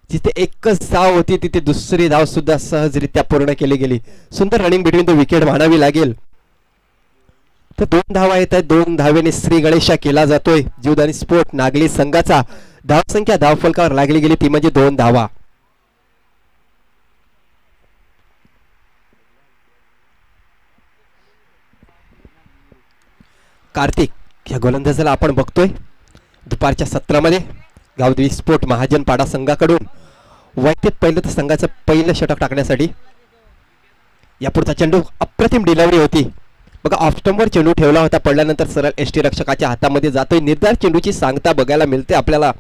जिथे एकच धाव होती तिथे दुसरी धाव सुद्धा सहजरित्या पूर्ण केली गेली. सुंदर रनिंग बिटवीन द विकेट मानावी लागेल. तर 2 धावा येत आहेत. 2 धावेने श्री गणेशा केला जातोय. जीवदानी स्पोर्ट नागली संघाचा धावसंख्या धावफलकावर लागली गेली ती म्हणजे 2 धावा. कार्तिक या गोलंदाजाला आपण बघतोय दुपारच्या सत्रामध्ये गावदेवी स्पोर्ट महाजनपाडा संघाकडून वैयक्तिक पहिलं तर संघाचं पहिलं षटक टाकण्यासाठी. यापुढचा चेंडू अप्रतिम डिलिव्हरी होती बघा. ऑफ स्टंपवर चेंडू ठेवला होता, पडल्यानंतर सरळ एसटी रक्षकाच्या हातामध्ये जातोय. निर्धार चेंडूची सांगता बघायला मिळते आपल्याला.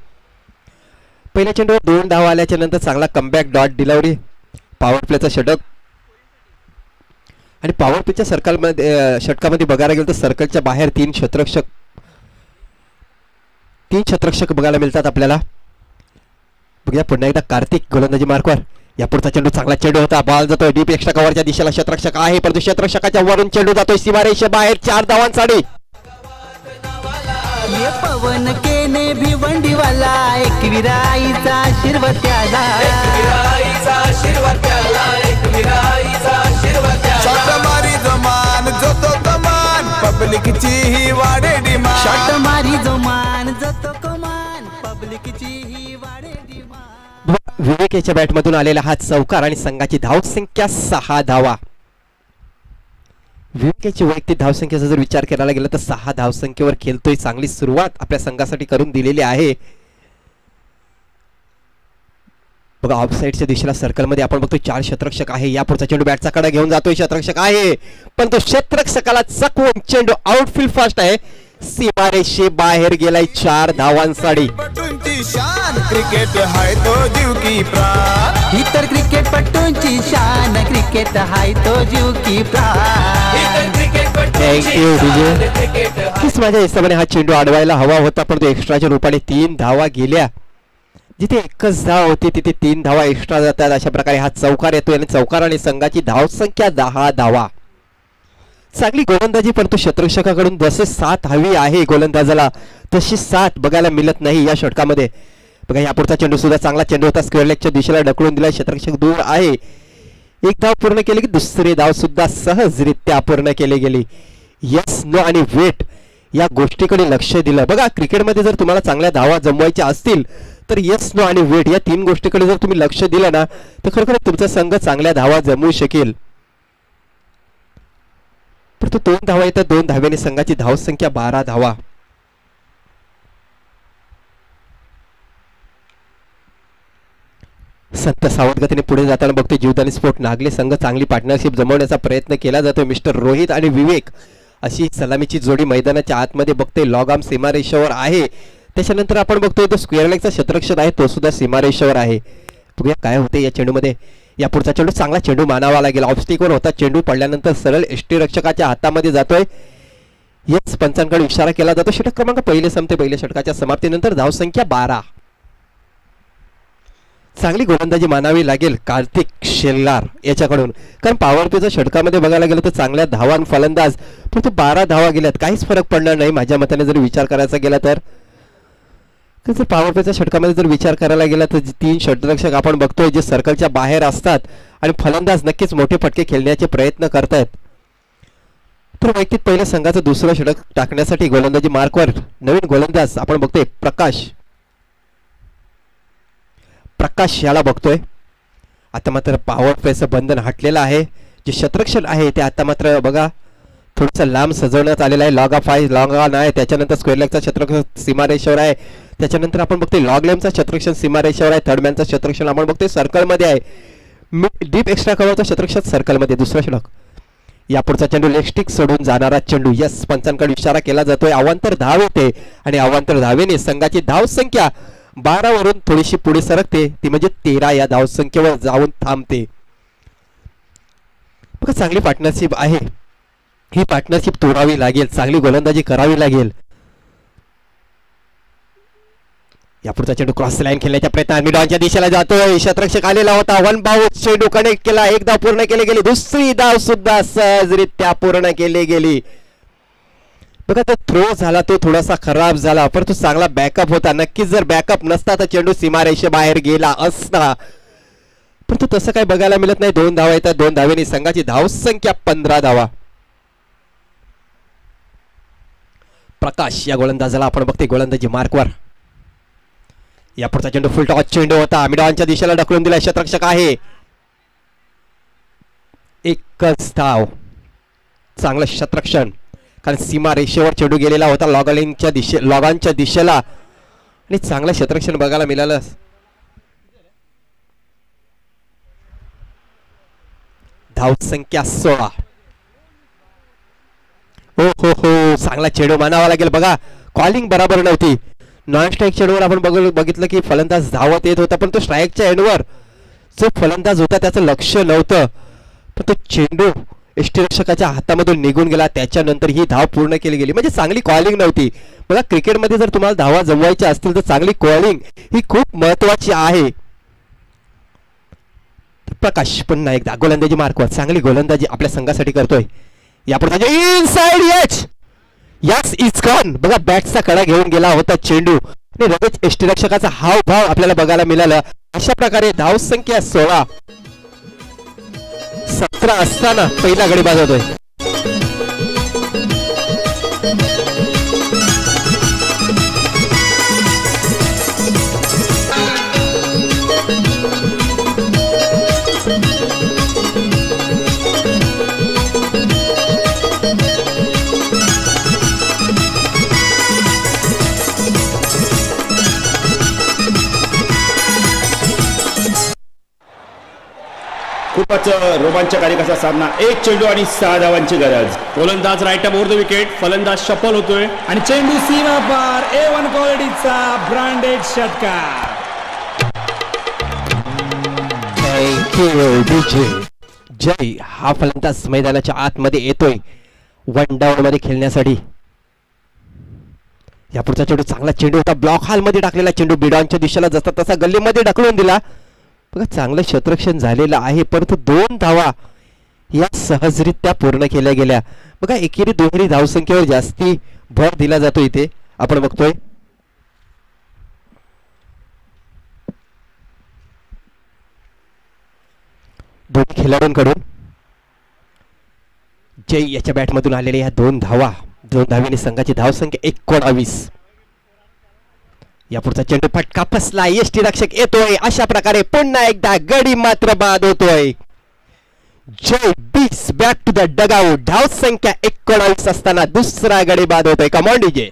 पहिल्या चेंडूवर 2 धावा आल्याच्या नंतर चांगला कमबॅक डॉट डिलिव्हरी. पॉवर प्लेचा षटक आणि पॉवर प्लेच्या षटकामध्ये बघायला गेलं तर सर्कलच्या बाहेर 3 छत्रक्षक बघायला मिळतात आपल्याला. बघूया पुन्हा एकदा कार्तिक गोलंदाजी मार्कवर. यापुढचा चेंडू चांगला चेंडू होता. बॉल जातोय डीप एक्स्ट्रा कव्हरच्या दिशेला. क्षेत्ररक्षक आहे परंतु क्षेत्ररक्षकाच्या वरून चेंडू जातोय सीमारेषे बाहेर. 4 धावांसाठी ये पवन केने भिवंडीवाला एकविराईचा आशीर्वाद त्याला. शॉट मारी जमान जो तो कमान पब्लिकची ही वाढे डिमांड. शॉट मारी जमान जो तो कमान पब्लिकची ही वाढे डिमांड. विवेकेच्या बॅटमधून आलेला हा चौकार आणि संघाची धावसंख्या 6 धावा. विवेकेची वैयक्तिक धावसंख्येचा जर विचार करायला गेला तर 6 धावसंख्येवर खेळतोय. चांगली सुरुवात आपल्या संघासाठी करून दिलेली आहे बघा. ऑफसाईडच्या दिशेला सर्कलमध्ये आपण बघतोय 4 क्षेत्ररक्षक आहे. यापुढचा चेंडू बॅटचा कडा घेऊन जातोय. क्षेत्ररक्षक आहे पण तो क्षेत्ररक्षकाला चकवून चेंडू आउटफील्ड फास्ट आहे. सीमारेषे बाहेर गेलाय. 4 धावांसाठी. क्रिकेट हाय तो जीव की प्राण. ही तर क्रिकेट पट्टूंची शान. क्रिकेट हाय तो जीव की प्राण. थँक्यू विजय. किस माझ्या हिशोबाने हा चेंडू अडवायला हवा होता पण तो एक्स्ट्राच्या रूपाने 3 धावा गेल्या. जिथे एकच धाव होती तिथे 3 धावा एक्स्ट्रा जातात. अशा प्रकारे हा चौकार येतोय आणि चौकाराने संघाची धावसंख्या 10 धावा. चांगली गोलंदाजी परंतु क्षेत्ररक्षकाकडून जसे 7 हवी आहे गोलंदाजाला तशी 7 बघायला मिळत नाही या षटकामध्ये बघा. यापुढचा चेंडू सुद्धा चांगला चेंडू होता. स्क्वेअर लेगच्या दिशेला ढकलून दिला. क्षेत्ररक्षक दूर आहे. 1 धाव पूर्ण केली की दुसरी धाव सुद्धा सहजरित्या पूर्ण केली गेली. यस नो आणि वेट या गोष्टीकडे लक्ष दिलं बघा. क्रिकेटमध्ये जर तुम्हाला चांगल्या धावा जमवायच्या असतील तर यस नो आणि वेट या 3 गोष्टीकडे जर तुम्ही लक्ष दिलं ना तर खरोखर तुमचा संघ चांगल्या धावा जमवू शकेल. परंतु 2 धावा येतात. 2 धावेने संघाची धावसंख्या 12 धावा. संत सावध गतीने पुढे जाताना बघतोय जीवदानी स्पोर्ट नागले संघ. चांगली पार्टनरशिप जमवण्याचा प्रयत्न केला जातोय. मिस्टर रोहित आणि विवेक अशी सलामीची जोडी मैदानाच्या आतमध्ये बघतोय. लॉग सीमारेषेवर आहे. त्याच्यानंतर आपण बघतोय तो स्क्वेअर लेगचा क्षेत्ररक्षक आहे तो सुद्धा सीमारेषेवर आहे. बघूया काय होते या चेंडूमध्ये. या पुढचा चेंडू चांगला चेंडू मानावा लागेल. ऑफस्टिकवर होता चेंडू पडल्यानंतर सरळ एसटी रक्षकाच्या हातामध्ये जातोय. यस पंचांकडे इशारा केला जातो. षटक क्रमांक पहिले संपते. पहिल्या षटकाच्या समाप्तीनंतर धावसंख्या 12. चांगली गोलंदाजी मानावी लागेल कार्तिक शेल्लार याच्याकडून कारण पॉवर प्लेच्या षटकामध्ये बघायला गेलं तर चांगल्या धावान फलंदाज परंतु 12 धावा गेल्यात. काहीच फरक पडणार नाही माझ्या मताने जर विचार करायचा गेला तर. पॉवर प्लेच्या षटकामध्ये जर विचार करायला गेला तर 3 षटरक्षक आपण बघतोय जे सर्कलच्या बाहेर असतात आणि फलंदाज नक्कीच मोठे फटके खेळण्याचे प्रयत्न करतायत. तर वैयक्तिक पहिल्या संघाचं दुसरं षटक टाकण्यासाठी गोलंदाजी मार्कवर नवीन गोलंदाज आपण बघतोय प्रकाश याला बघतोय. आता मात्र पॉवर प्लेचं बंधन हटलेलं आहे. जे क्षेत्ररक्षक आहे ते आता मात्र बघा थोडंसं लांब सजवण्यात आलेलं आहे. लॉग ऑफ आहे लॉग ऑन आहे. त्याच्यानंतर स्क्वेअर लेगचा क्षेत्ररक्षक सीमारेषेवर आहे. त्याच्यानंतर आपण बघतोय लॉग लेमचा क्षेत्ररक्षक सीमारेषेवर आहे. थर्ड मॅनचा क्षेत्ररक्षक आपण बघतोय सर्कलमध्ये आहे. डीप एक्स्ट्रा कव्हरचा क्षेत्ररक्षक सर्कलमध्ये. दुसरा षटक यापुढचा चेंडू लेग स्टिक सोडून जाणारा चेंडू. यस पंचांकडे इशारा केला जातोय. अवांतर धाव येते आणि अवांतर धावेने संघाची धावसंख्या 12 वरून थोडीशी पुढे सरकते ती म्हणजे 13 या धावसंख्येवर जाऊन थांबते. बघा चांगली पार्टनरशिप आहे. ही पार्टनरशिप तोडावी लागेल. चांगली गोलंदाजी करावी लागेल. यापुढचा चेंडू क्रॉस लाईन खेळण्याच्या प्रयत्नात मिडॉनच्या दिशेला जातोय. क्षेत्ररक्षक आलेला होता. 1 बाउंस चेंडू कनेक्ट केला. 1 धाव पूर्ण केली गेली. दुसरी धाव सुद्धा सहजरित्या पूर्ण केली गेली. बघा तो थ्रो झाला तो थोडासा खराब झाला, परंतु चांगला बॅकअप होता. नक्कीच जर बॅकअप नसता तर चेंडू सीमारेषे बाहेर गेला असता, परंतु तसं काही बघायला मिळत नाही. 2 धावा येतात. 2 धावेने संघाची धावसंख्या 15 धावा. प्रकाश या गोलंदाजाला आपण बघते गोलंदाजी मार्कवर. या पुढचा चेंडू फुल टॉस चेंडू होता, मिडॉनच्या दिशेला ढकलून दिला. शतरक्षक आहे. एकच धाव. चांगलं शतरक्षण, कारण सीमा रेषेवर चेंडू गेलेला होता लॉगांच्या दिशेला आणि चांगलं शतरक्षण बघायला मिळालं. धावसंख्या 16. हो हो हो, चांगला चेंडू मानावा लागेल. बघा कॉलिंग बरोबर नव्हती. नॉन स्ट्राईक चेंडूवर आपण बघितलं की फलंदाज धावत येत होता, पण तो स्ट्राईकच्या एंडवर जो फलंदाज होता त्याचं लक्ष नव्हतं, पण तो चेंडू यष्टिरक्षकाच्या हातामधून निघून गेला. त्याच्यानंतर ही धाव पूर्ण केली गेली. म्हणजे चांगली कॉलिंग नव्हती. बघा क्रिकेटमध्ये जर तुम्हाला धावा जमवायच्या असतील तर चांगली कॉलिंग ही खूप महत्वाची आहे. प्रकाश पुन्हा एकदा गोलंदाजी मार्कवर. चांगली गोलंदाजी आपल्या संघासाठी करतोय. यापुढे inside H. Yes is gone. बघा बॅटचा कडा घेऊन गेला होता चेंडू आणि लगेच यष्टिरक्षकाचा हावभाव आपल्याला बघायला मिळाला. अशा प्रकारे धावसंख्या 16. 17 असताना पहिला गडी बाद होतोय. खूपच रोमांचकारी असा सामना. 1 चेंडू आणि 6 धावांची गरज. गोलंदाज right up over the wicket. फलंदाज शफल होतोय आणि चेंडू सीमा पार. A1 क्वालिटीचा ब्रँडेड षटकार. जय. हा फलंदाज मैदानाच्या आतमध्ये येतोय 1 डाऊन मध्ये खेळण्यासाठी. या पुढचा चेंडू चांगला चेंडू होता. ब्लॉक हॉल मध्ये टाकलेला चेंडू बिडॉनच्या दिशेला जसा तसा गल्लीमध्ये ढकलून दिला. बघा चांगलं शतरक्षण झालेलं आहे, परंतु 2 धावा या सहजरित्या पूर्ण केल्या गेल्या. बघा एकेरी दुहेरी धावसंख्येवर जास्ती भर दिला जातो इथे आपण बघतोय. दोन्ही खेळाडूंकडून जय याच्या बॅटमधून आलेल्या या 2 धावा. 2 धावेने संघाची धावसंख्या 19. या पुढचा चेंडू फटका फसला. यष्टिरक्षक येतोय. अशा प्रकारे पुन्हा एकदा गडी मात्र बाद होतोय. Jay beats back to the dugout. धावसंख्या 19 असताना दुसरा गडी बाद होतोय. Come on DJ.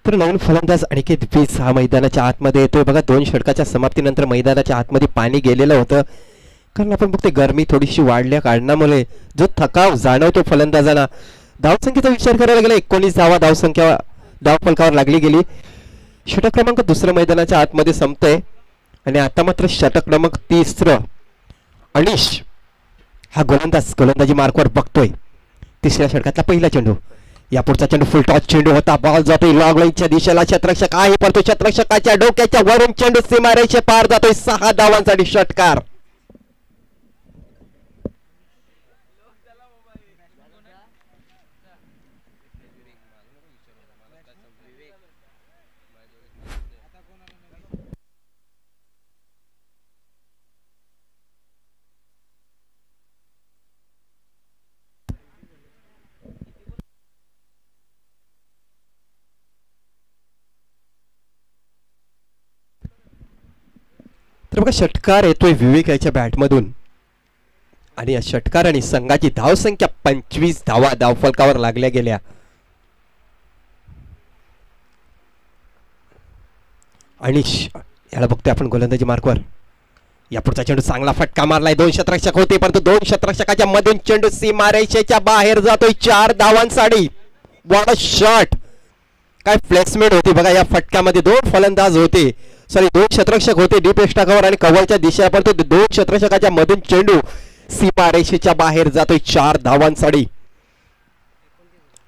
तर नवीन फलंदाज अनिकेत बीस हा मैदानाच्या आतमध्ये येतोय. बघा 2 षटकाच्या समाप्तीनंतर मैदानाच्या आतमध्ये पाणी गेलेलं होतं, कारण आपण बघते गरमी थोडीशी वाढल्या कारणामुळे जो थकाव जाणवतो फलंदाजांना. धावसंख्येचा विचार करायला गेला 19 धावा धावसंख्या धावफलकावर लागली गेली. षटक क्रमांक 2 मैदानाच्या आतमध्ये संपतंय आणि आता मात्र षटक क्रमांक 3 अनिश हा गोलंदाजी मार्कवर बघतोय. 3ऱ्या षटकातला पहिला चेंडू. या पुढचा चेंडू फुल टॉस चेंडू होता. बॉल जातोय लॉग लाईनच्या दिशेला. शतरक्षक आहे, परंतु शतरक्षकाच्या डोक्याच्या वरून चेंडू सीमारेषे पार जातोय. 6 धावांसाठी षटकार. तर बघा षटकार येतोय विवेक याच्या बॅटमधून आणि या षटकार आणि संघाची धावसंख्या 25 धावा धावफलकावर लागल्या गेल्या. आणि याला बघतोय आपण गोलंदाजी मार्कवर. या पुढचा चेंडू चांगला फटका मारलाय. 2 शतरक्षक होते परंतु 2 शतरक्षकाच्या मधून चेंडू सीमारेषेच्या बाहेर जातोय. 4 धावांसाठी. What a shot. काय प्लेसमेंट होती बघा या फटक्यामध्ये. 2 फलंदाज होते, सॉरी 2 शतरक्षक होते डीप एस्टाकावर आणि कव्हरच्या दिशेला परंतु 2 शतरक्षकाच्या मधून चेंडू सीमारेषेच्या बाहेर जातोय. 4 धावांसाठी.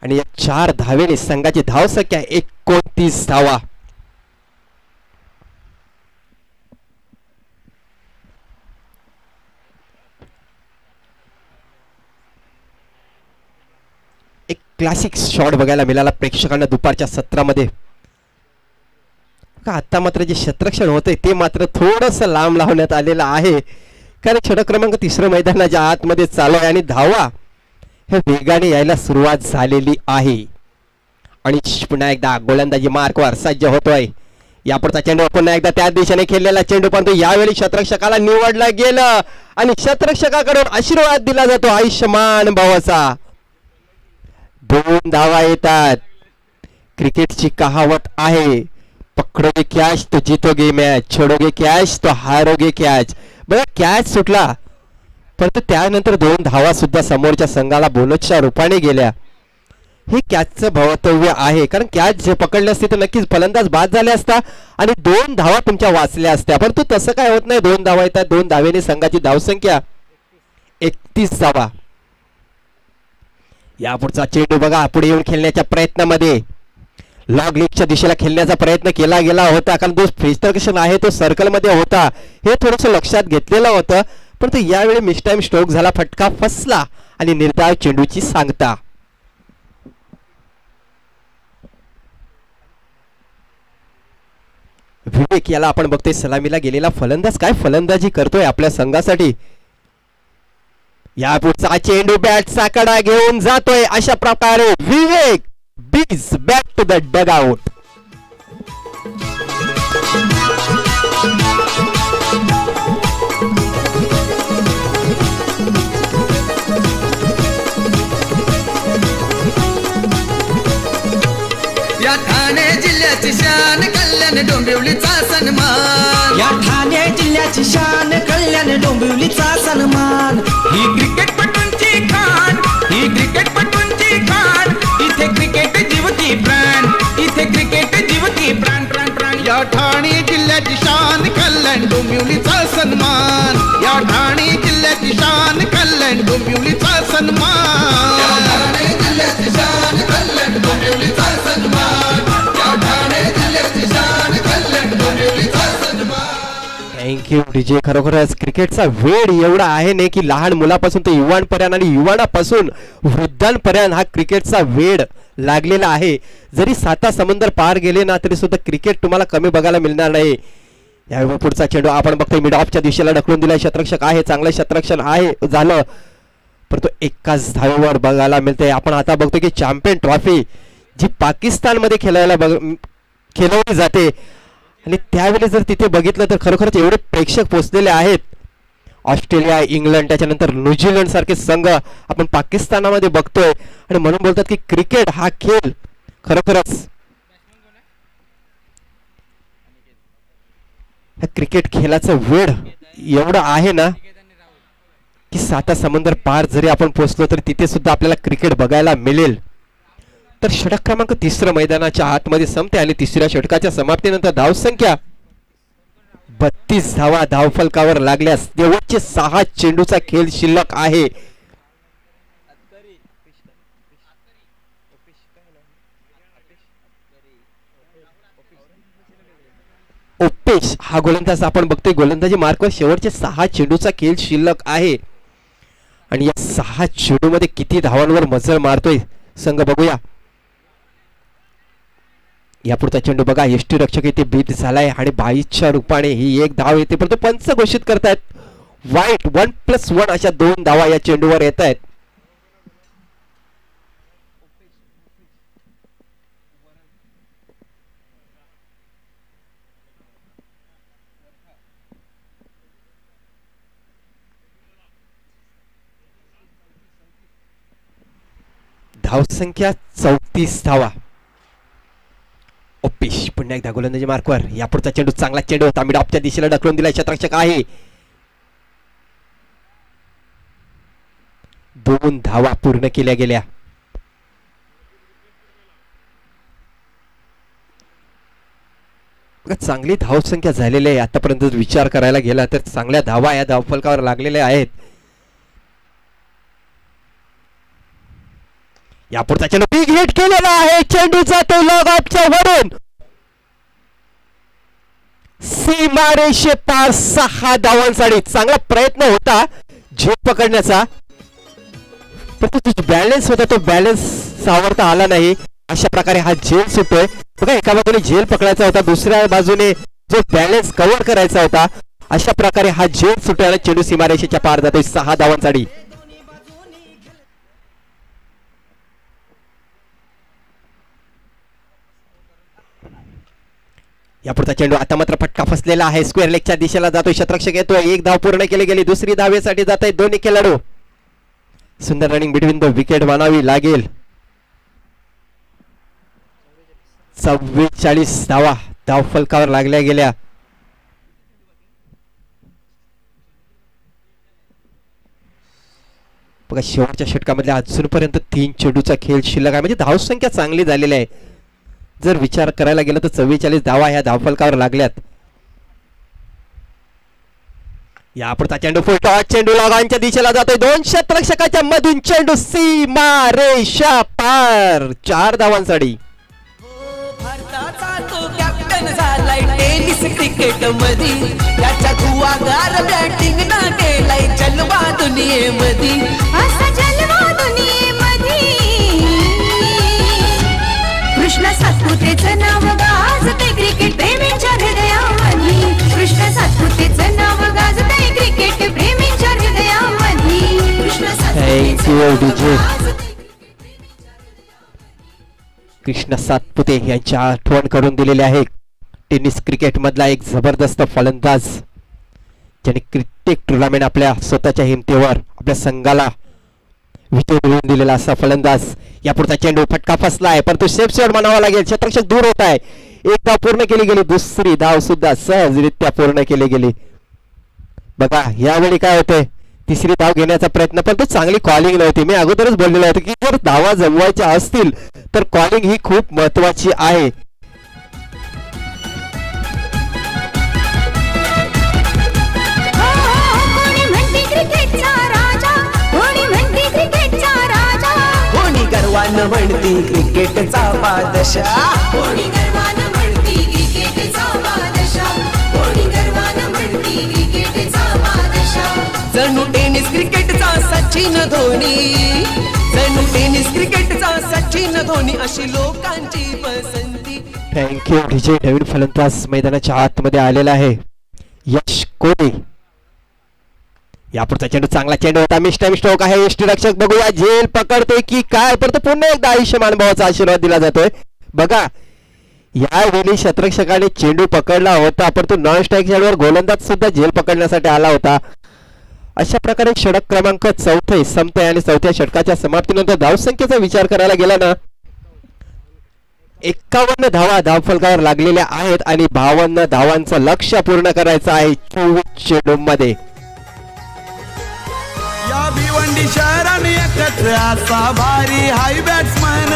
आणि या 4 धावेने संघाची धावसंख्या 29 धावा. एक क्लासिक शॉट बघायला मिळाला प्रेक्षकांना दुपारच्या सत्रामध्ये. आता मात्र जे क्षेत्ररक्षण होते ते मात्र थोडंसं लांब लावण्यात आलेलं आहे, कारण षटक क्रमांक 3 मैदानाच्या आतमध्ये चालू आहे आणि धावा हे वेगाने यायला सुरुवात झालेली आहे. आणि पुन्हा एकदा गोलंदाजी मार्कवर सज्ज होतोय. यापुढचा चेंडू पुन्हा एकदा त्या दिशेने खेळलेला चेंडू परंतु यावेळी क्षेत्ररक्षकाला निवडलं गेलं आणि क्षेत्ररक्षकाकडून आशीर्वाद दिला जातो आयुष्यमान भावाचा. 2 धावा येतात. क्रिकेटची कहावत आहे, पकडोगे कॅच तो जीतोगे मॅच, छोडोगे कॅच तो हारोगे कॅच. बघा कॅच सुटला परंतु त्यानंतर 2 धावा सुद्धा समोरच्या संघाला बोनसच्या रूपाने गेल्या. हे कॅचचं भवितव्य आहे, कारण कॅच जे पकडले असते तर नक्कीच फलंदाज बाद झाले असता आणि 2 धावा तुमच्या वाचल्या असत्या, परंतु तसं काय होत नाही. 2 धावा येतात. 2 धावेने संघाची धावसंख्या 31 धावा. यापुढचा चेंडू बघा पुढे येऊन खेळण्याच्या प्रयत्नामध्ये लॉग लीगच्या दिशेला खेळण्याचा प्रयत्न केला गेला होता, कारण जो क्षेत्ररक्षण आहे तो सर्कल मध्ये होता हे थोडस लक्षात घेतलेलं होतं, परंतु यावेळी मिस टाइम स्ट्रोक झाला. फटका फसला आणि निर्धाव चेंडूची सांगता. विवेक याला आपण बघतोय सलामीला गेलेला फलंदाज काय फलंदाजी करतोय आपल्या संघासाठी. या पुढचा चेंडू बॅटचा कडा घेऊन जातोय. अशा प्रकारे विवेक बिग्स back to the dugout. या ठाणे जिल्ह्याची शान कल्याण डोंबिवलीचा सन्मान. या ठाणे जिल्ह्याची शान कल्याण डोंबिवलीचा सन्मान. ही क्रिकेटपटूंची खाण, ही क्रिकेटपटूंची खाण. इथे क्रिकेट जीवती प्राण, इथे क्रिकेट जीवती प्राण प्राण प्राण. या ठाणे जिल्ह्याची शान कल्याण डोंबिवलीचा सन्मान. या ठाणे जिल्ह्याची शान कल्याण डोंबिवलीचा सन्मान. या ठाणे जिल्ह्याची शान कल्याण डोंबिवलीचा सन्मान. या ठाणे जिल्ह्याची शान कल्याण डोंबिवलीचा सन्मान. Thank you DJ. खरोखरच क्रिकेटचा वेळ एवढा आहे नाही की लहान मुलापासून ते युवांपर्यंत आणि युवानापासून वृद्धांपर्यंत हा क्रिकेटचा वेळ लागलेला आहे. जरी 7 समुद्र पार गेले ना तरी सुद्धा क्रिकेट तुम्हाला कमी बघायला मिळणार नाही. यावेळी पुढचा चेंडू आपण बघतोय मिड ऑफच्या दिशेला ढकलून दिला. क्षेत्ररक्षक आहे, चांगलं क्षेत्ररक्षण आहे झालं, परंतु एकाच धावेवर बघायला मिळते. आपण आता बघतोय की चॅम्पियन ट्रॉफी जी पाकिस्तानमध्ये खेळवली जाते आणि त्यावेळी जर तिथे बघितलं तर खरोखरच एवढे प्रेक्षक पोहोचलेले आहेत. ऑस्ट्रेलिया, इंग्लंड, त्याच्यानंतर न्यूझीलंड सारखे संघ आपण पाकिस्तानामध्ये बघतोय आणि म्हणून बोलतात की क्रिकेट हा खेळ खरोखरच क्रिकेट खेळाचं वेळ एवढं आहे ना की 7 समुद्र पार जरी आपण पोहोचलो तर तिथे सुद्धा आपल्याला क्रिकेट बघायला मिळेल. तर षटक क्रमांक 3 मैदानाच्या आतमध्ये संपते आणि 3ऱ्या षटकाच्या समाप्तीनंतर धावसंख्या 32 धावा धावफलकावर लागल्यास शेवटचे 6 चेंडूचा खेळ शिल्लक आहे. ओपेश हा गोलंदाज आपण बघतोय गोलंदाजी मार्कवर शेवटचे 6 चेंडूचा खेळ शिल्लक आहे आणि या 6 चेंडूमध्ये किती धावांवर मजल मारतोय संघ बघूया. यापुढचा चेंडू बघा यष्टीरक्षक येथे बीट झालाय आणि 22च्या रूपाने ही 1 धाव येते, परंतु पंच घोषित करतायत वाईट. 1+1 अशा 2 धावा या चेंडूवर येत आहेत. धावसंख्या 34 धावा. ओपिश पुन्हा एकदा गोलंदाजी मार्कवर. यापुढचा चेंडू चांगला चेंडू होता, मिड ऑफच्या दिशेला ढकलून दिला क्षेत्ररक्षक आहे. 2 धावा पूर्ण केल्या गेल्या. चांगली धावसंख्या झालेली आहे आतापर्यंत. विचार करायला गेला तर चांगल्या धावा या धावफलकावर लागलेल्या आहेत. यापुढचा चेंडू बिग हिट केलेला आहे. चेंडू जातो लॉग ऑफच्या वरून. सीमारेषे पार 6 धावांसाठी. चांगला प्रयत्न होता झेल पकडण्याचा, परंतु जो बॅलन्स होता तो बॅलन्स सावरता आला नाही. अशा प्रकारे हा झेल सुटतोय. बघा, एका बाजूने झेल पकडायचा होता, दुसऱ्या बाजूने जो बॅलन्स कव्हर करायचा होता. अशा प्रकारे हा झेल सुटायला चेंडू सीमारेषेच्या पार जातोय 6 धावांसाठी. यापुढचा चेंडू आता मात्र फटका फसलेला आहे. स्क्वेअर लेगच्या दिशेला जातोय, क्षेत्ररक्षक येतोय. 1 धाव पूर्ण केली गेली. दुसरी धावेसाठी जात आहे दोन्ही खेळाडू. सुंदर रनिंग बिटवीन द विकेट मानावी लागेल. 44 धावा धाव फलकावर लागल्या गेल्या. बघा, शेवटच्या षटकामधल्या अजूनपर्यंत 3 चेंडूचा खेळ शिल्लक आहे. म्हणजे धावसंख्या चांगली झालेली आहे. जर विचार करायला गेला तर 44 धावा ह्या धावफलकावर लागल्यात. यापुढचा चेंडू फुल टॉस. चेंडू लॉगांच्या दिशेला जातोय. 2 क्षेत्ररक्षकाच्या मधून चेंडू सीमारेषा पार 4 धावांसाठी. भारताचा तो कॅप्टन झालाय टेनिस क्रिकेट मध्ये. त्याच्या धुवागार बॅटिंग ना केलाय जलवा दुनियेमध्ये. असा जलवा दुनियेमध्ये कृष्ण सातपुतेचं नाव गाजते क्रिकेट प्रेमींच्या हृदयामध्ये. कृष्ण सातपुतेचं नाव गाजते क्रिकेट प्रेमींच्या हृदयामध्ये. कृष्ण कृष्ण सातपुते यांच्या आठवण करून दिलेले आहे. टेनिस क्रिकेट मधला एक जबरदस्त फलंदाज, ज्याने क्रिकेट टुर्नामेंट आपल्या स्वतःच्या हिमतीवर आपल्या संघाला विजय मिळवून दिलेला असा फलंदाज. यापुढचा चेंडू फटका फसला आहे, परंतु सेफ शॉट म्हणावा लागेल. क्षेत्ररक्षक दूर होत आहे. 1 धाव पूर्ण केली गेली. दुसरी धाव सुद्धा सहजरित्या पूर्ण केली गेली. बघा, यावेळी काय होते, तिसरी धाव घेण्याचा प्रयत्न, पण तो चांगली कॉलिंग नव्हती. मी अगोदरच बोललेलो होतो की जर धावा जमवायच्या असतील तर कॉलिंग ही खूप महत्वाची आहे. गर्वानं म्हणती क्रिकेटचा बादशाह. कोणी गर्वानं म्हणती क्रिकेटचा बादशाह. कोणी गर्वानं म्हणती क्रिकेटचा बादशाह. जणू टेनिस क्रिकेटचा सचिन धोनी. जणू टेनिस क्रिकेटचा सचिन धोनी अशी लोकांची पसंती. Thank you DJ. नवीन फलंदाज मैदानाच्या आतमध्ये आलेला आहे, यश कोहली. यापुढचा चेंडू चांगला चेंडू होता. मिस्टर स्ट्रोक आहे. यष्टीरक्षक बघूया झेल पकडतोय की काय, परंतु पुन्हा एकदा आयुष्यमान भावाचा आशीर्वाद दिला जातोय. बघा, यावेळी क्षेत्ररक्षकाने चेंडू पकडला होता, परंतु नॉन स्ट्राईक चेंडूवर गोलंदाज सुद्धा झेल पकडण्यासाठी आला होता. अशा प्रकारे षटक क्रमांक 4 संपतोय आणि 4थ्या षटकाच्या समाप्तीनंतर धावसंख्येचा विचार करायला गेला ना, 51 धावा धावफलकावर लागलेल्या आहेत आणि 52 धावांचं लक्ष्य पूर्ण करायचं आहे 24 चेंडूंमध्ये. या भिवंडी शहराने एकच असा भारी हाय बॅट्समन.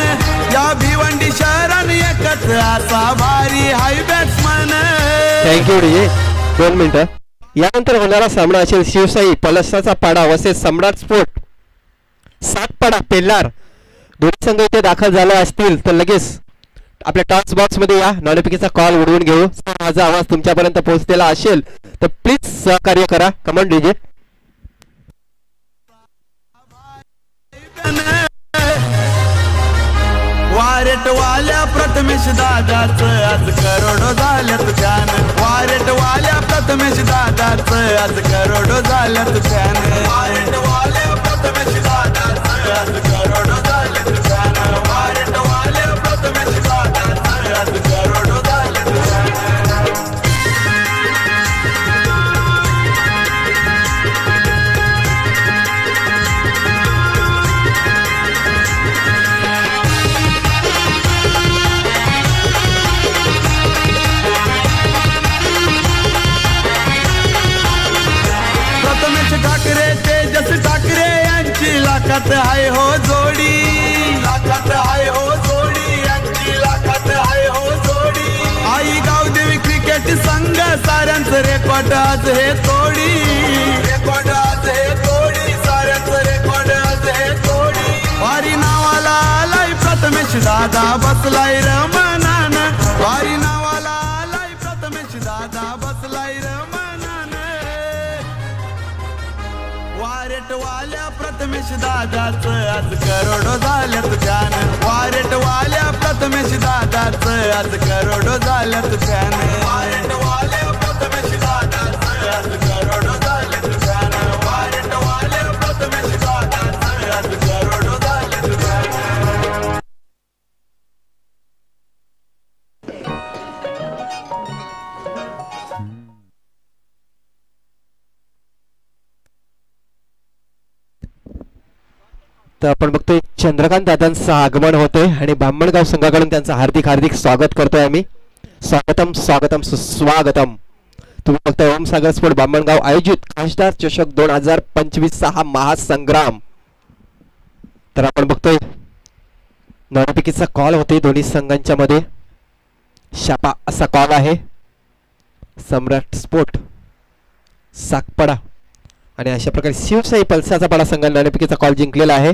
या भिवंडी शहराने एकच असा भारी हाय बॅट्समन. Thank you DJ. 2 मिनिटं. यानंतर होणारा सामना असेल शिवसाई पलसाचा पाडा वसे सम्राट स्पोर्ट सातपाडा पेल्लार. दोन्ही संघ इथे दाखल झाले असतील तर लगेच आपल्या टॉस बॉक्स मध्ये या, नॉटिफिकेशनचा कॉल उडवून घेऊ. माझा आवाज तुमच्यापर्यंत पोहोचलेला असेल तर प्लीज सहकार्य करा. Comment DJ. वारेटवाल्या प्रथमेश दादाच आज करोडो झाल्यात फॅन. वारेटवाल्या प्रथमेश दादाच आज करोडो झाल्यात फॅन. वारेटवाल्या प्रथमेश दादाच आज करोडो झाल्यात फॅन. वारेटवाल्या प्रथमेश दादाच आज करोडो झाल्यात फॅन. तेजस ठाकरे यांची लाखात आहे हो जोडी, लाखात आहे हो जोडी, यांची लाखात आहे हो जोडी. आई गावदेवी क्रिकेट संघ साऱ्यांचं रेकॉर्ड आज हे तोडी, रेकॉर्ड आज हे तोडी, साऱ्यांचं रेकॉर्ड आज हे तोडी. वारी नावाला आलाय प्रथमेश दादा बसलाय रमणान, वारी नावाला आलाय प्रथमेश दादा बसलाय रमणान. वारेट वाल्या प्रथमेश दादाच आज करोडो झाल्यात फॅन, वारेट वाल्या प्रथमेश दादाच आज करोडो झाल्यात फॅन, वारेट वाल्या प्रथमेश दादाच आज करोडो झाल्यात फॅन, वारेट वाल्या प्रथमेश दादाच आज करोडो झाल्यात फॅन. तर आपण बघतोय चंद्रकांत दादांचं आगमन होतंय आणि बामणगाव संघाकडून त्यांचं हार्दिक हार्दिक स्वागत करतोय आम्ही. स्वागतम स्वागतम सुस्वागतम. तुम्ही बघताय ओमसागर स्पोर्ट बामणगाव आयोजित खासदार चषक 2025 हा महासंग्राम. तर आपण बघतोय नाणेफेकीचा कॉल होते दोन्ही संघांच्या मध्ये, शापा असा कॉल आहे. सम्राट स्पोर्ट साकपडा आणि अशा प्रकारे शिवशाही पल्साचा पाडा संघाने नाणेफेकीचा कॉल जिंकलेला आहे.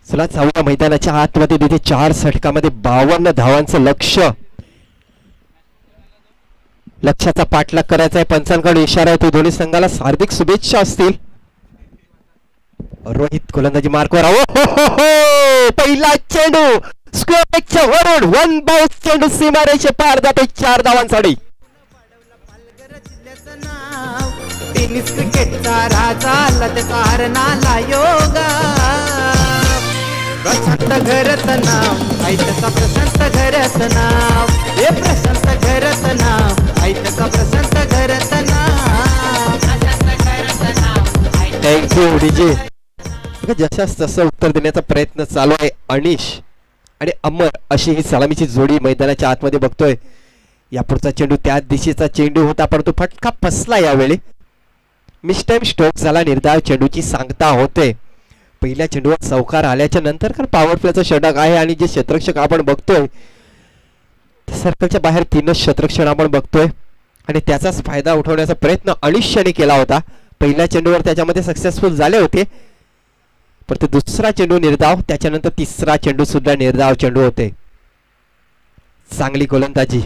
चला जाऊया मैदानाच्या आतमध्ये. तिथे 4 षटकामध्ये 52 धावांचं लक्ष्याचा पाठलाग करायचा आहे. पंचांकडे इशारा आहे तो दोन्ही संघाला हार्दिक शुभेच्छा असतील. रोहित गोलंदाजी मार्कवर. पहिला चेंडू स्क्वेअरच्या वरून 1 बाउन्स चेंडू सीमारेषे पार जातो 4 धावांसाठी. टेनिस क्रिकेटचा राजा लटकार नाला योगा, प्रशांत घरत नाव ऐतका प्रशांत घरत नाव, हे प्रशांत घरत नाव ऐतका प्रशांत घरत नाव. Thank you DJ. जशास तसं उत्तर देण्याचा प्रयत्न चालू आहे. अनिश आणि अमर अशी ही सलामीची जोडी मैदानाच्या आतमध्ये बघतोय. यापुढचा चेंडू त्या दिशेचा चेंडू होता परंतु फटका फसला. यावेळी मिस्टाईम स्ट्रोक झाला. निर्धाव चेंडूची सांगता होते. पहिल्या चेंडूवर चौकार आल्याच्या नंतर कारण पॉवर प्लेचा षटक आहे आणि जे क्षेत्ररक्षक आपण बघतोय सर्कलच्या बाहेर 3 क्षेत्ररक्षण आपण बघतोय आणि त्याचाच फायदा उठवण्याचा प्रयत्न अनिशने केला होता. पहिल्या चेंडूवर त्याच्यामध्ये सक्सेसफुल झाले होते परंतु दुसरा चेंडू निर्धाव, त्याच्यानंतर तिसरा चेंडू सुद्धा निर्धाव चेंडू होते. चांगली गोलंदाजी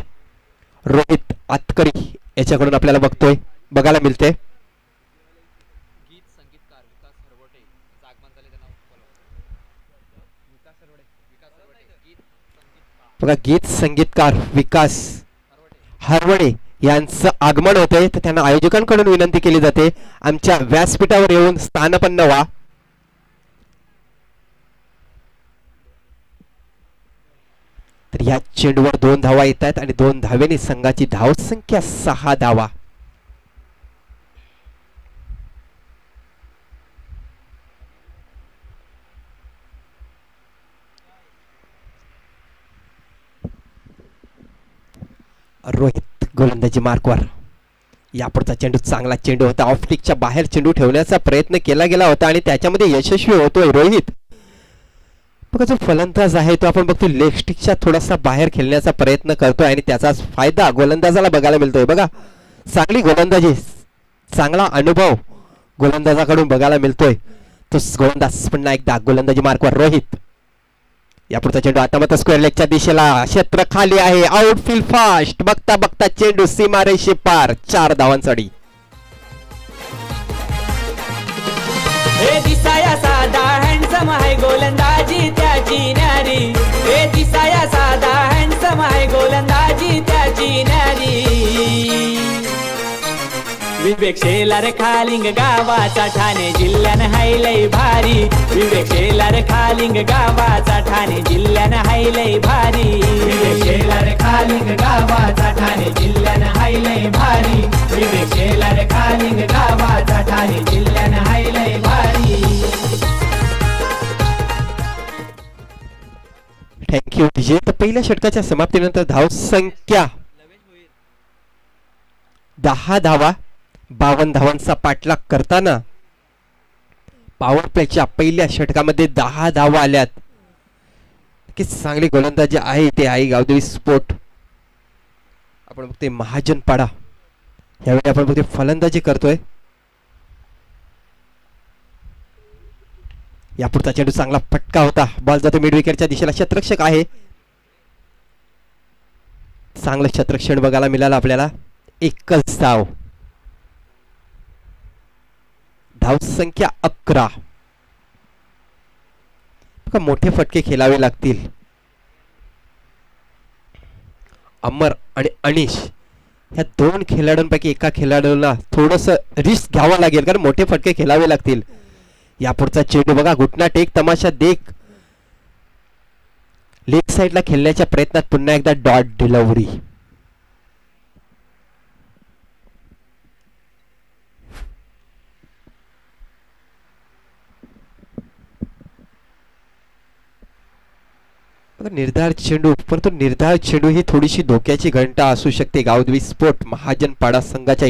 रोहित आतकरी याच्याकडून आपल्याला बघायला मिळते. बघा गीत संगीतकार विकास हरवणे यांचं आगमन होते. तर त्यांना आयोजकांकडून विनंती केली जाते आमच्या व्यासपीठावर येऊन स्थानपन्न व्हा. तर या चेंडूवर 2 धावा येत आहेत आणि 2 धावेने संघाची धावसंख्या 6 धावा. रोहित गोलंदाजी मार्कवर. यापुढचा चेंडू चांगला चेंडू होता. ऑफ स्टिकच्या बाहेर चेंडू ठेवण्याचा प्रयत्न केला गेला होता आणि त्याच्यामध्ये यशस्वी होतोय रोहित. बघा जो फलंदाज आहे तो आपण बघतो लेग स्टिकच्या थोडासा बाहेर खेळण्याचा प्रयत्न करतोय आणि त्याचा फायदा गोलंदाजाला बघायला मिळतोय. बघा चांगली गोलंदाजी, चांगला अनुभव गोलंदाजाकडून बघायला मिळतोय. तो गोलंदाज पुन्हा एकदा गोलंदाजी मार्कवर रोहित. यापुढचा चेंडू आता मात्र स्क्वेअर लेगच्या दिशेला, क्षेत्र खाली आहे. Outfield fast. बघता बघता चेंडू सीमारेषे पार 4 धावांसाठी. हे दिसाया साधा हँडसम आहे गोलंदाजी त्याची न्यारी, हे दिसाया साधा हँडसम आहे गोलंदाजी त्याची न्यारी. विवेक शेलार खालिंग गावाचा ठाणे जिल्ह्यानं हायलय भारी. विवेक शेलार खालिंग गावाचा ठाणे जिल्ह्यानं हायलय भारी. विवेक शेलार खालिंग गावाचा ठाणे जिल्ह्यानं हायलय भारी. विवेक शेलार खालिंग गावाचा ठाणे जिल्ह्यानं हायलय भारी. Thank you DJ. तर पहिल्या षटकाच्या समाप्तीनंतर धावसंख्या 10 धावा 52 धावांचा पाठलाग करताना पॉवर प्लेच्या पहिल्या षटकामध्ये 10 धावा आल्यात. की चांगली गोलंदाजी आहे ते आई गावदेवी स्पोर्ट. आपण बघतोय महाजन पाडा यावेळी आपण बघतोय फलंदाजी करतोय. यापुढचा चेंडू चांगला फटका होता. बॉल जातो मिड विकेटच्या दिशेला. क्षेत्ररक्षक आहे. चांगलं क्षेत्ररक्षण बघायला मिळालं आपल्याला. एकच धाव. धावसंख्या 11. मोठे फटके खेळावे लागतील. अमर आणि अनिश या दोन खेळाडूंपैकी एका खेळाडूला थोडस रिस्क घ्यावं लागेल कारण मोठे फटके खेळावे लागतील. यापुढचा चेंडू बघा. घुटना टेक तमाशा देख. लेग साइडला खेळण्याच्या प्रयत्नात पुन्हा एकदा डॉट डिलिव्हरी. निर्धार चेंडू परंतु निर्धार चेंडू ही थोडीशी धोक्याची घंटा असू शकते गावदेवी स्पोर्ट महाजन पाडा संघाच्या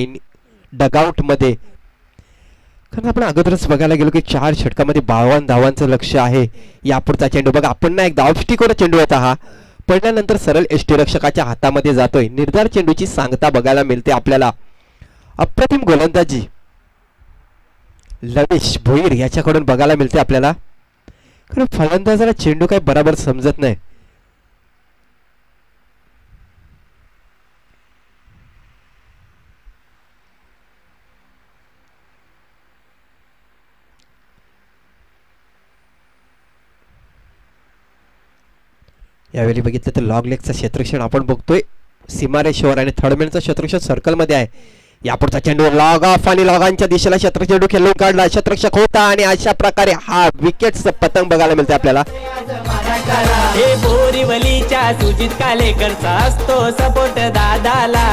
डगआउट मध्ये. कारण आपण अगोदरच बघायला गेलो की 4 षटकामध्ये 52 धावांचं लक्ष आहे. यापुढचा चेंडू बघा. आपण ना एकदा ऑफस्टिकवर चेंडू होता हा पडल्यानंतर सरळ यष्टीरक्षकाच्या हातामध्ये जातोय. निर्धार चेंडूची सांगता बघायला मिळते आपल्याला. अप्रतिम गोलंदाजी लवेश भोईर याच्याकडून बघायला मिळते आपल्याला. कारण फलंदाजाला चेंडू काही बरोबर समजत नाही. यावेळी बघितलं तर लॉग लेगचं क्षेत्ररक्षण आपण बघतोय सीमारेषेवर आणि थर्डमॅनचं क्षेत्ररक्षण सर्कलमध्ये आहे. यापुढचा चेंडू लॉग ऑफ आणि लॉगांच्या दिशेला क्षेत्रचेंडू खेळून काढला. क्षेत्ररक्षक होता आणि अशा प्रकारे हा विकेटचं पतंग बघायला मिळते आपल्याला. हे बोरीवलीच्या सुजित कालेकरचा असतो सपोर्ट दादाला.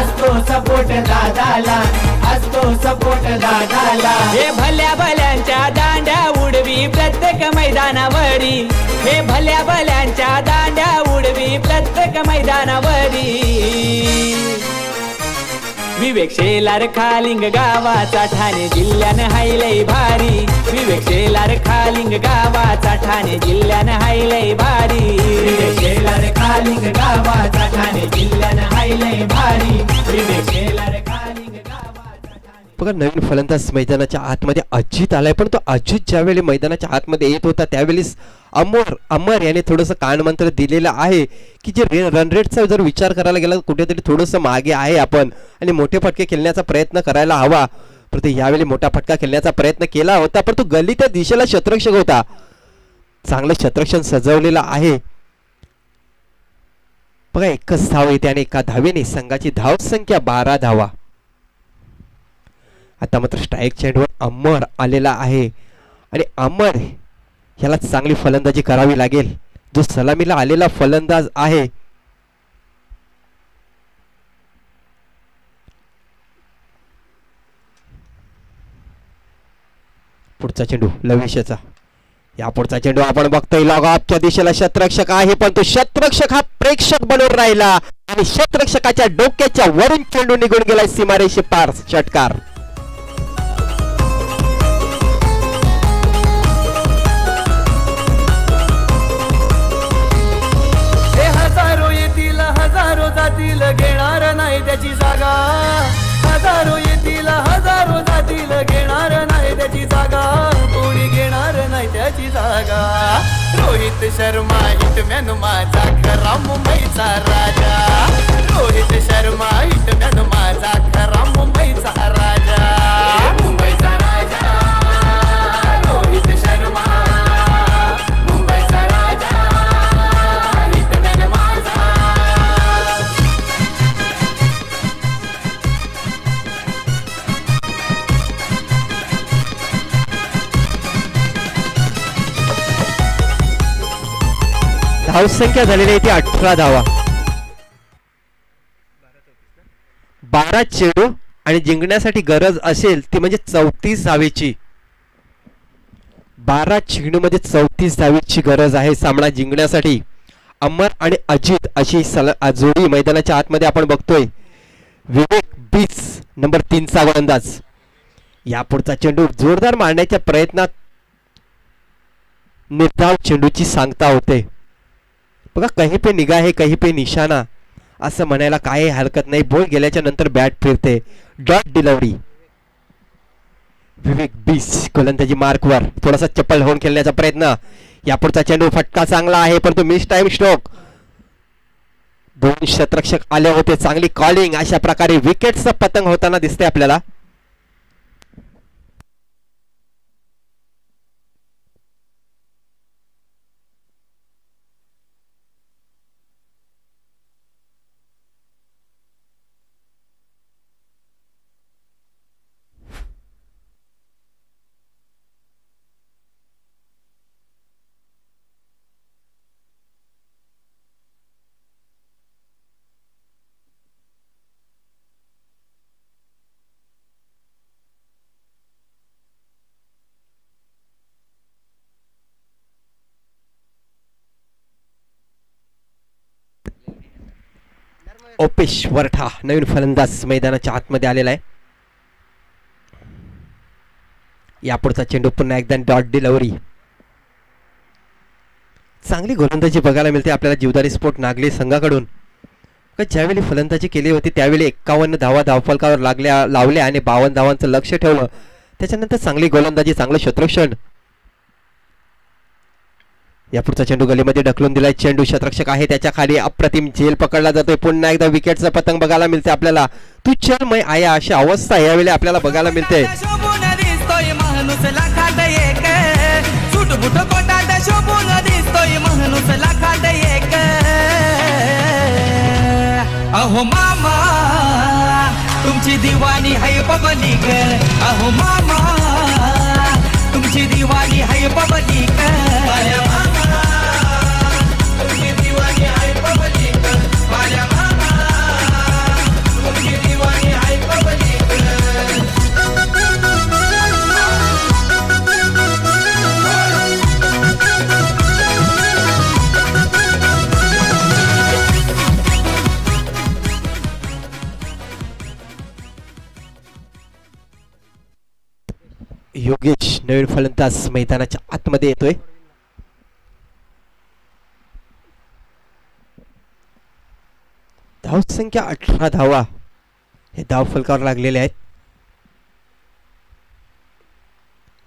असतो सपोर्ट दादाला. असतो सपोर्ट दादाला. हे भल्या भल्यांच्या दांड्या उडवी प्रत्येक मैदानावरी. हे भल्या भल्यांच्या दांड्या उडवी प्रत्येक मैदानावरी. विवेक शेलार खालिंग गावाचा ठाणे जिल्ह्यानं हायलय भारी. विवेक शेलार खालिंग गावाचा ठाणे जिल्ह्यानं हायलय भारी. विवेक शेलार खालिंग गावाचा ठाणे जिल्ह्यानं हायलय भारी. विवेक शेलार खालिंग गावाचा ठाणे. बघा नवीन फलंदाज मैदानाच्या आतमध्ये अजित आलाय. पण तो अजित ज्यावेळी मैदानाच्या आतमध्ये येत होता त्यावेळेस अमर याने थोडंसं कानमंत्र दिलेलं आहे की जे रन रेटचा जर विचार करायला गेला कुठेतरी थोडंसं मागे आहे आपण आणि मोठे फटके खेळण्याचा प्रयत्न करायला हवा. परंतु यावेळी मोठा फटका खेळण्याचा प्रयत्न केला होता पण तो गल्ली त्या दिशेला क्षेत्ररक्षक होता. चांगलं क्षेत्ररक्षण सजवलेलं आहे. बघा एकच धाव येते आणि एका धावेने संघाची धावसंख्या 12 धावा. आता मात्र स्ट्राईक चेंडूवर अमर आलेला आहे आणि अमर याला चांगली फलंदाजी करावी लागेल. जो सलामीला आलेला फलंदाज आहे पुढचा चेंडू लवेशचा. या पुढचा चेंडू आपण बघतोय लॉग ऑफच्या दिशेला क्षेत्ररक्षक आहे पण तो क्षेत्ररक्षक हा प्रेक्षक बनून राहिला आणि क्षेत्ररक्षकाच्या डोक्याच्या वरून चेंडू निघून गेलाय सीमारेषे पार. षटकार. हजारो जातील घेणार नाही त्याची जागा. हजारो येतील हजारो जातील घेणार नाही त्याची जागा. कोणी घेणार नाही त्याची जागा. रोहित शर्मा हिटमॅन माझा खरा मुंबईचा राजा. रोहित शर्मा हिटमॅन माझा खरा मुंबईचा राजा. मुंबईचा राजा रोहित शर्मा. मुंबईचा राजा हिटमॅन माझा. धावसंख्या झालेली आहे ती 18 धावा. 12 चेंडू आणि जिंकण्यासाठी गरज असेल ती म्हणजे 34 धावेची. 12 चेंडू मध्ये 34 धावेची गरज आहे सामना जिंकण्यासाठी. अमर आणि अजित अशी जोडी मैदानाच्या आतमध्ये आपण बघतोय. विवेक बीस नंबर 3 चा गोलंदाज. यापुढचा चेंडू जोरदार मारण्याच्या प्रयत्नात निर्धाव चेंडूची सांगता होते. बघा, कहीं पे निगाह है कहीं पे निशाणा असं म्हणायला काही हरकत नाही. बॉल गेल्याच्या नंतर बॅट फिरते. Dot delivery. विवेक बीस गोलंदाजी मार्कवर थोडासा चप्पल होऊन खेळण्याचा प्रयत्न. यापुढचा चेंडू फटका चांगला आहे परंतु मिस टाइम स्ट्रोक. 2 शतरक्षक आले होते. चांगली कॉलिंग. अशा प्रकारे विकेटचा पतंग होताना दिसते आपल्याला. ओपेश वरठा नवीन फलंदाज मैदानाच्या आतमध्ये आलेला आहे. यापुढचा चेंडू पुन्हा एकदा डॉट डिलिव्हरी. चांगली गोलंदाजी बघायला मिळते आपल्याला जीवदानी स्पोर्ट नागली संघाकडून. ज्यावेळी फलंदाजी केली होती त्यावेळी 51 धावा धावफलकावर लावल्या आणि 52 धावांचं लक्ष ठेवलं. त्याच्यानंतर चांगली गोलंदाजी, चांगलं क्षेत्ररक्षण. यापुढचा चेंडू गलीमध्ये ढकलून दिलाय. चेंडू शतरक्षक आहे त्याच्या खाली. अप्रतिम झेल पकडला जातोय. पुन्हा एकदा विकेटचं पतंग बघायला मिळते आपल्याला. तू चल मै आया अशी अवस्था यावेळी आपल्याला बघायला मिळते. अहो मामा तुमची दिवाणी है पब्लिक. अहो मामा तुमची दिवाणी है पब्लिक. योगेश नवीन फलंदाज मैदानाच्या आतमध्ये येतोय. धावसंख्या 18 धावा हे धावफलकावर लागलेले आहेत.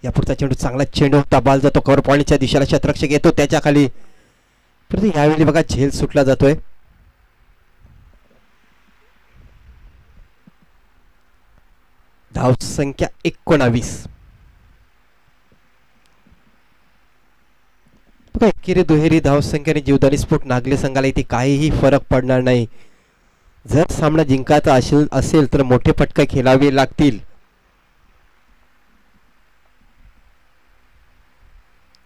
यापुढचा चेंडू चांगला चेंडू होता. बॉल जातो कव्हर पॉइंटच्या दिशेला. शतरक्षक येतो त्याच्या खाली. परंतु यावेळी बघा झेल सुटला जातोय. धावसंख्या 19. एकेरी दुहेरी धावसंख्येने जीवदानी स्पोर्ट नागले संघाला इथे काहीही फरक पडणार नाही. जर सामना जिंकायचा असेल तर मोठे फटके खेळावे लागतील.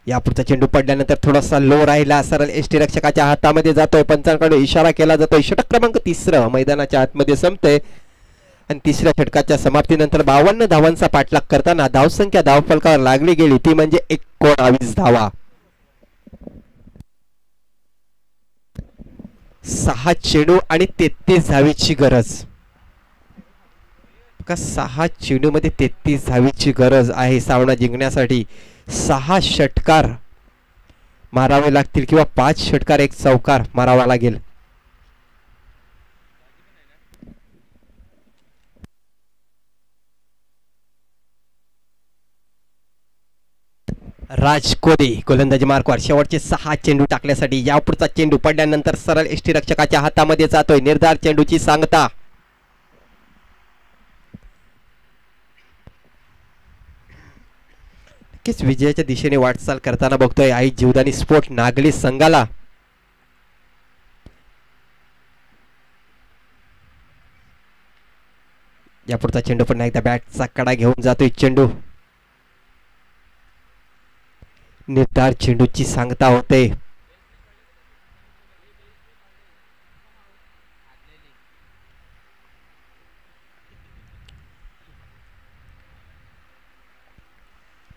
यापुढचा चेंडू पडल्यानंतर थोडासा लो राहिला. सरळ एसटी रक्षकाच्या हातामध्ये जातोय. पंचांकडे इशारा केला जातोय. षटक क्रमांक 3 मैदानाच्या आतमध्ये संपतोय आणि तिसऱ्या षटकाच्या समाप्तीनंतर 52 धावांचा पाठलाग करताना धावसंख्या धावफलकावर लागली गेली ती म्हणजे 19 धावा. 6 चेंडू आणि 33 धावेची गरज. 6 चेंडू मध्ये 33 धावेची गरज आहे सामना जिंकण्यासाठी. 6 षटकार मारावे लागतील किंवा 5 षटकार 1 चौकार मारावा लागेल. राज कोदे गोलंदाजी मार्कवर शेवटचे 6 चेंडू टाकण्यासाठी. यापुढचा चेंडू पडल्यानंतर सरळ एसटी रक्षकाच्या हातामध्ये जातोय. निर्धार चेंडूची सांगता. नक्कीच विजयाच्या दिशेने वाटचाल करताना बघतोय आई जीवदानी स्पोर्ट नागली संघाला. यापुढचा चेंडू पण एकदा बॅटचा कडा घेऊन जातोय. चेंडू निर्धार चेंडूची सांगता होते.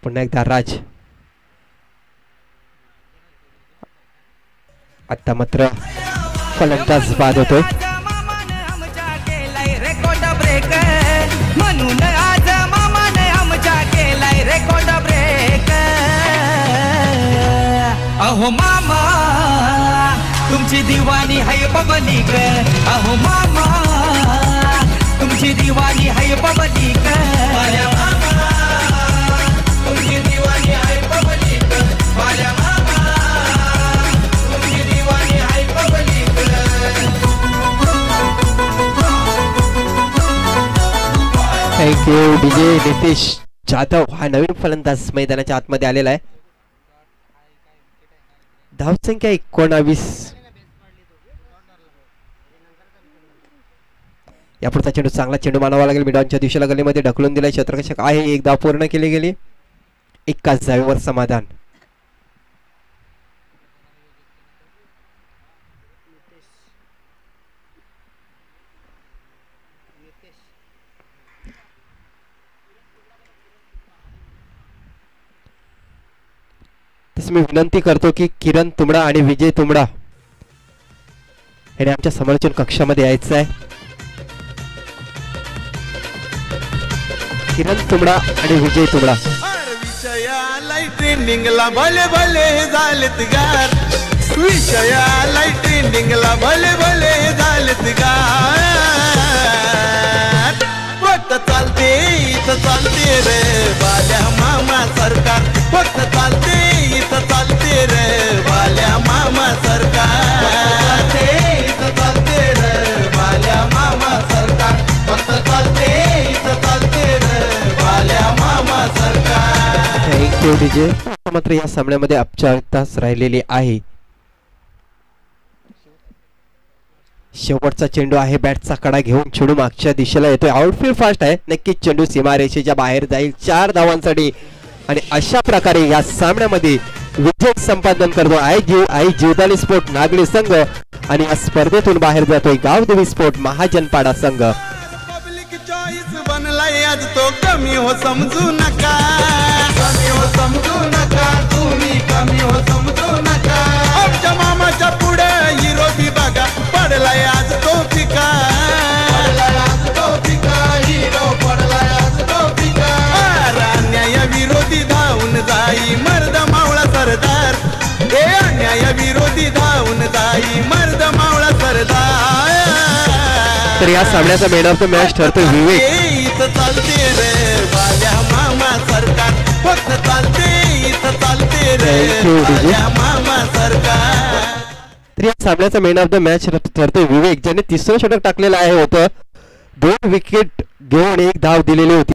पुन्हा एकदा राज. आता मात्र फलंदाज बाद होतोय. म्हणून आज मामाने आमच्या केलाय रेकॉर्ड ब्रेक. अहो मामा तुमची दिवाणी हाय पब्लिक. अहो मामा तुमची दिवाणी हाय पब्लिक. माझ्या मामा तुमची दिवाणी हाय पब्लिक. माझ्या मामा तुमची दिवाणी हाय public. Thank you DJ Nitesh Jadhav. हा नवीन फलंदाज मैदानाच्या आतमध्ये आलेला आहे. धावसंख्या 19. यापुढचा चेंडू चांगला चेंडू मानावा लागेल. मिडॉनच्या दिशेला गलीमध्ये ढकलून दिलाय. क्षेत्ररक्षक आहे. एक धाव पूर्ण केली गेली. एकाच धावेवर समाधान. तस मी विनंती करतो की किरण तुमडा आणि विजय तुमडा याने आमच्या समालोचन कक्षामध्ये यायचं आहे. किरण तुमडा आणि विजय तुमडा. विषयाला ट्रेंडिंगला भले भले झालेत गार. विषयाला ट्रेंडिंगला भले भले झालेत गार. फक्त चालते इथं चालते रे बाल्या मामा सरकार. फक्त चालते इथं चालते रे बाल्या मामा सरकार. इथं चालते रे बाल्या मामा सरकार. फक्त चालते इथं चालते रे बाल्या मामा सरकार. Thank you DJ. मात्र या सामन्यामध्ये औपचारिकताच राहिलेली आहे. शेवटचा चेंडू आहे. बॅटचा कडा घेऊन चेंडू मागच्या दिशेला येतोय. आउटफील्ड फास्ट आहे. नक्कीच चेंडू सीमारेषेच्या बाहेर जाईल 4 धावांसाठी. आणि अशा प्रकारे या सामन्यामध्ये विजय संपादन करतो आई जीवदानी स्पोर्ट नागरी संघ. आणि या स्पर्धेतून बाहेर जातोय गावदेवी स्पोर्ट महाजनपाडा संघ. पब्लिक चॉईस बनलाय आज तो. कमी हो समजू नका. कमी हो समजू नका. तुम्ही कमी हो समजू नका. आमच्या मामाच्या पुढे हिरो बी बघा पडलाय आज तो पिका. पडलाय आज तो पिका. हिरो पडलाय आज तो पिका. अन्याय विरोधी धावून जाई मर्द मावळा सरदार. हे अन्याय विरोधी धावून जाई मर्द मावळा सरदार. तर या सामन्याचा मॅन ऑफ द मॅच ठरतोय विवेक. इथं चालते रे बाल्या मामा सरकार. फक्त चालते इथं चालते रे बाल्या मामा सरकार. तर या सामन्याचा मॅन ऑफ द मॅच ठरतोय विवेक, ज्याने 3रं षटक टाकलेलं आहे होतं. 2 विकेट घेऊन 1 धाव दिलेली होती.